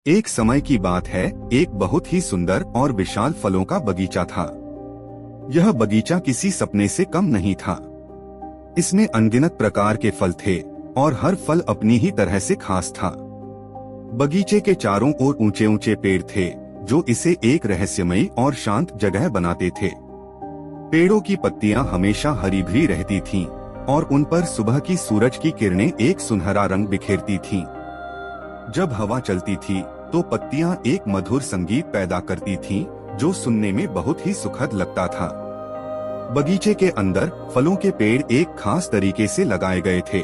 एक समय की बात है, एक बहुत ही सुंदर और विशाल फलों का बगीचा था। यह बगीचा किसी सपने से कम नहीं था। इसमें अनगिनत प्रकार के फल थे और हर फल अपनी ही तरह से खास था। बगीचे के चारों ओर ऊंचे ऊंचे पेड़ थे जो इसे एक रहस्यमयी और शांत जगह बनाते थे। पेड़ों की पत्तियां हमेशा हरी भरी रहती थीं और उन पर सुबह की सूरज की किरणें एक सुनहरा रंग बिखेरती थीं। जब हवा चलती थी तो पत्तियां एक मधुर संगीत पैदा करती थीं, जो सुनने में बहुत ही सुखद लगता था। बगीचे के अंदर फलों के पेड़ एक खास तरीके से लगाए गए थे।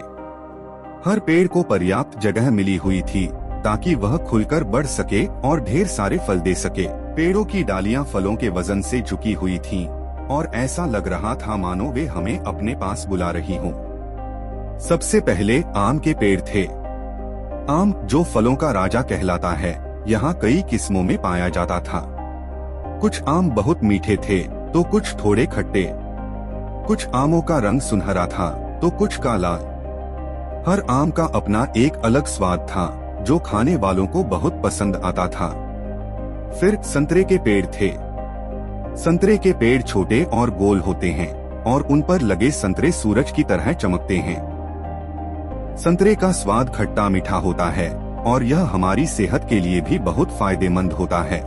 हर पेड़ को पर्याप्त जगह मिली हुई थी ताकि वह खुलकर बढ़ सके और ढेर सारे फल दे सके। पेड़ों की डालियां फलों के वजन से झुकी हुई थीं और ऐसा लग रहा था मानो वे हमें अपने पास बुला रही हों। सबसे पहले आम के पेड़ थे। आम, जो फलों का राजा कहलाता है, यहाँ कई किस्मों में पाया जाता था। कुछ आम बहुत मीठे थे तो कुछ थोड़े खट्टे। कुछ आमों का रंग सुनहरा था तो कुछ काला। हर आम का अपना एक अलग स्वाद था जो खाने वालों को बहुत पसंद आता था। फिर संतरे के पेड़ थे। संतरे के पेड़ छोटे और गोल होते हैं और उन पर लगे संतरे सूरज की तरह चमकते हैं। संतरे का स्वाद खट्टा मीठा होता है और यह हमारी सेहत के लिए भी बहुत फायदेमंद होता है।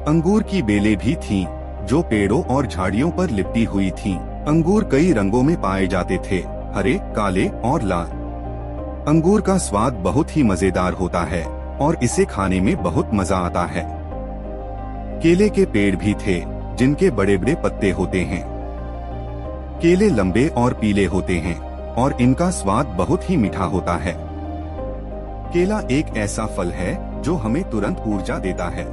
अंगूर की बेलें भी थीं, जो पेड़ों और झाड़ियों पर लिपटी हुई थीं। अंगूर कई रंगों में पाए जाते थे, हरे, काले और लाल। अंगूर का स्वाद बहुत ही मजेदार होता है और इसे खाने में बहुत मजा आता है। केले के पेड़ भी थे, जिनके बड़े बड़े पत्ते होते हैं। केले लंबे और पीले होते हैं और इनका स्वाद बहुत ही मीठा होता है। केला एक ऐसा फल है जो हमें तुरंत ऊर्जा देता है।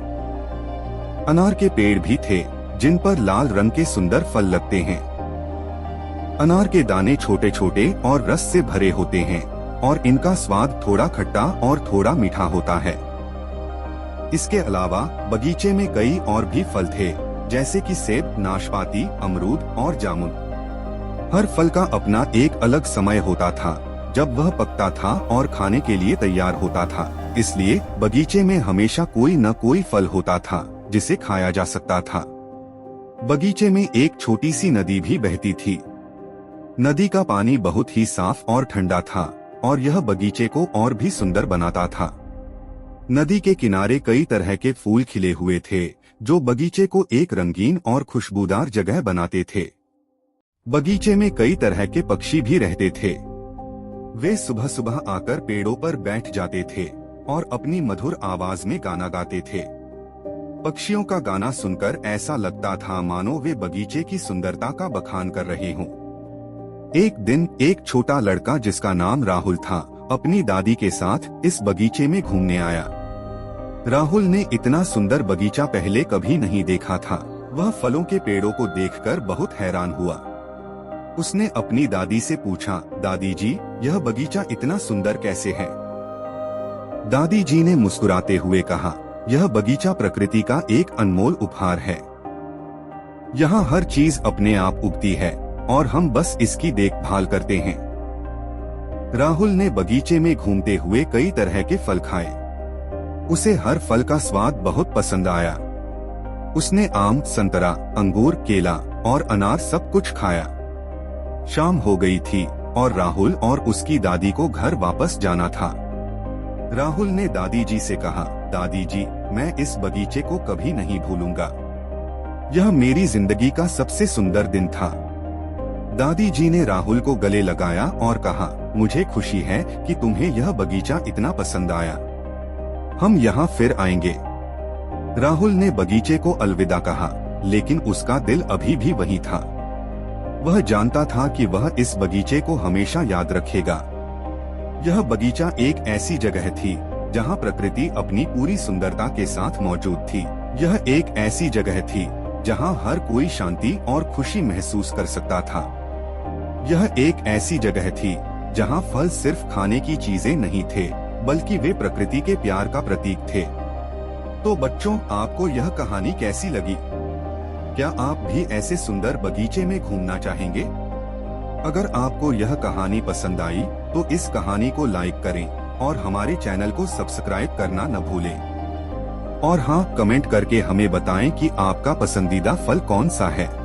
अनार के पेड़ भी थे, जिन पर लाल रंग के सुंदर फल लगते हैं। अनार के दाने छोटे छोटे और रस से भरे होते हैं और इनका स्वाद थोड़ा खट्टा और थोड़ा मीठा होता है। इसके अलावा बगीचे में कई और भी फल थे, जैसे कि सेब, नाशपाती, अमरूद और जामुन। हर फल का अपना एक अलग समय होता था जब वह पकता था और खाने के लिए तैयार होता था। इसलिए बगीचे में हमेशा कोई न कोई फल होता था जिसे खाया जा सकता था। बगीचे में एक छोटी सी नदी भी बहती थी। नदी का पानी बहुत ही साफ और ठंडा था और यह बगीचे को और भी सुंदर बनाता था। नदी के किनारे कई तरह के फूल खिले हुए थे जो बगीचे को एक रंगीन और खुशबूदार जगह बनाते थे। बगीचे में कई तरह के पक्षी भी रहते थे। वे सुबह सुबह आकर पेड़ों पर बैठ जाते थे और अपनी मधुर आवाज में गाना गाते थे। पक्षियों का गाना सुनकर ऐसा लगता था मानो वे बगीचे की सुंदरता का बखान कर रहे हों। एक दिन एक छोटा लड़का जिसका नाम राहुल था, अपनी दादी के साथ इस बगीचे में घूमने आया। राहुल ने इतना सुंदर बगीचा पहले कभी नहीं देखा था। वह फलों के पेड़ों को देखकर बहुत हैरान हुआ। उसने अपनी दादी से पूछा, दादी जी, यह बगीचा इतना सुंदर कैसे है? दादी जी ने मुस्कुराते हुए कहा, यह बगीचा प्रकृति का एक अनमोल उपहार है। यहाँ हर चीज अपने आप उगती है और हम बस इसकी देखभाल करते हैं। राहुल ने बगीचे में घूमते हुए कई तरह के फल खाए। उसे हर फल का स्वाद बहुत पसंद आया। उसने आम, संतरा, अंगूर, केला और अनार सब कुछ खाया। शाम हो गई थी और राहुल और उसकी दादी को घर वापस जाना था। राहुल ने दादी जी से कहा, दादी जी, मैं इस बगीचे को कभी नहीं भूलूंगा। यह मेरी जिंदगी का सबसे सुंदर दिन था। दादी जी ने राहुल को गले लगाया और कहा, मुझे खुशी है कि तुम्हें यह बगीचा इतना पसंद आया। हम यहाँ फिर आएंगे। राहुल ने बगीचे को अलविदा कहा, लेकिन उसका दिल अभी भी वही था। वह जानता था कि वह इस बगीचे को हमेशा याद रखेगा। यह बगीचा एक ऐसी जगह थी जहाँ प्रकृति अपनी पूरी सुंदरता के साथ मौजूद थी। यह एक ऐसी जगह थी जहाँ हर कोई शांति और खुशी महसूस कर सकता था। यह एक ऐसी जगह थी जहाँ फल सिर्फ खाने की चीजें नहीं थे, बल्कि वे प्रकृति के प्यार का प्रतीक थे। तो बच्चों, आपको यह कहानी कैसी लगी? क्या आप भी ऐसे सुंदर बगीचे में घूमना चाहेंगे? अगर आपको यह कहानी पसंद आई तो इस कहानी को लाइक करें और हमारे चैनल को सब्सक्राइब करना न भूलें। और हाँ, कमेंट करके हमें बताएं कि आपका पसंदीदा फल कौन सा है।